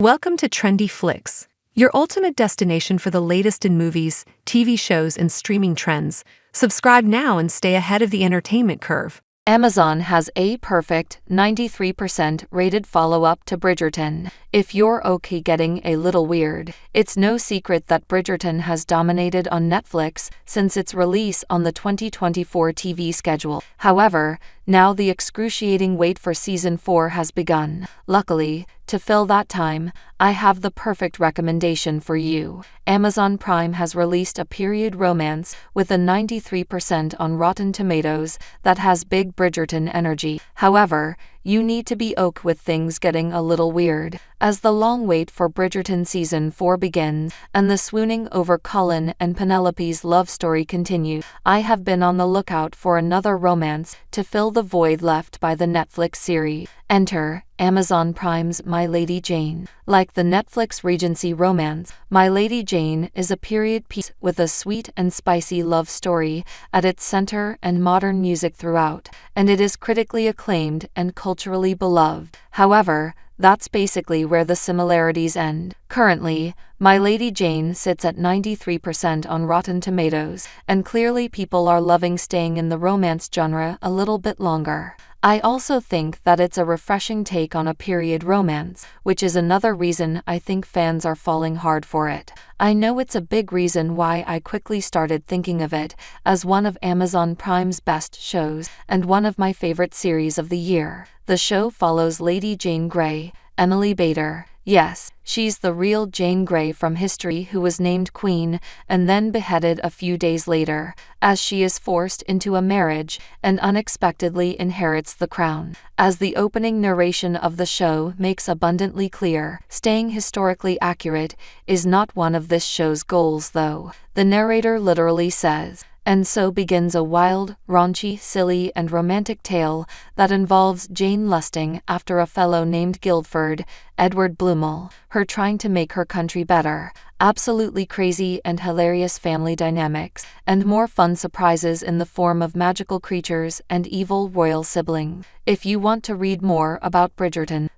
Welcome to Trendy Flix, your ultimate destination for the latest in movies, TV shows, and streaming trends. Subscribe now and stay ahead of the entertainment curve. Amazon has a perfect 93% rated follow-up to Bridgerton. If you're okay getting a little weird, it's no secret that Bridgerton has dominated on Netflix since its release on the 2024 TV schedule. However, now the excruciating wait for Season 4 has begun. Luckily, to fill that time, I have the perfect recommendation for you. Amazon Prime has released a period romance with a 93% on Rotten Tomatoes that has big Bridgerton energy. However, you need to be okay with things getting a little weird, as the long wait for Bridgerton Season 4 begins, and the swooning over Cullen and Penelope's love story continues. I have been on the lookout for another romance to fill the void left by the Netflix series. Enter Amazon Prime's My Lady Jane. Like the Netflix Regency romance, My Lady Jane is a period piece with a sweet and spicy love story at its center and modern music throughout, and it is critically acclaimed and culturally beloved. However, that's basically where the similarities end. Currently, My Lady Jane sits at 93% on Rotten Tomatoes, and clearly people are loving staying in the romance genre a little bit longer. I also think that it's a refreshing take on a period romance, which is another reason I think fans are falling hard for it. I know it's a big reason why I quickly started thinking of it as one of Amazon Prime's best shows and one of my favorite series of the year. The show follows Lady Jane Grey, Emily Bader. Yes, she's the real Jane Grey from history who was named queen and then beheaded a few days later, as she is forced into a marriage and unexpectedly inherits the crown. As the opening narration of the show makes abundantly clear, staying historically accurate is not one of this show's goals though. The narrator literally says, "And so begins a wild, raunchy, silly, and romantic tale that involves Jane lusting after a fellow named Guildford, Edward Blumel, her trying to make her country better, absolutely crazy and hilarious family dynamics, and more fun surprises in the form of magical creatures and evil royal siblings." If you want to read more about Bridgerton,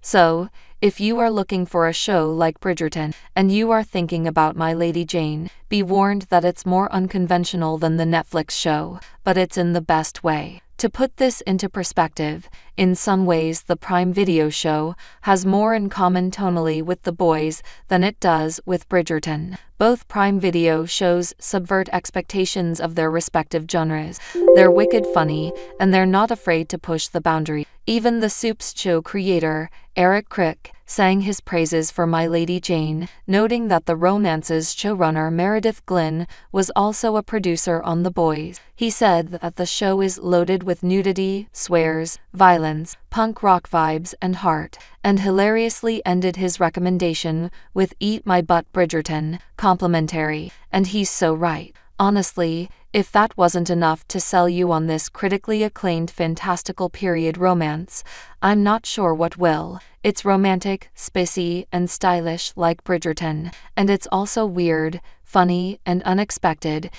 if you are looking for a show like Bridgerton, and you are thinking about My Lady Jane, be warned that it's more unconventional than the Netflix show, but it's in the best way. To put this into perspective, in some ways the Prime Video show has more in common tonally with The Boys than it does with Bridgerton. Both Prime Video shows subvert expectations of their respective genres. They're wicked funny, and they're not afraid to push the boundary. Even the Soup's show creator, Eric Crick, sang his praises for My Lady Jane, noting that the romance's showrunner Meredith Glynn was also a producer on The Boys. He said that the show is loaded with nudity, swears, violence, punk rock vibes, and heart, and hilariously ended his recommendation with "Eat My Butt Bridgerton," complimentary. And he's so right. Honestly, if that wasn't enough to sell you on this critically acclaimed fantastical period romance, I'm not sure what will. It's romantic, spicy, and stylish like Bridgerton, and it's also weird, funny, and unexpected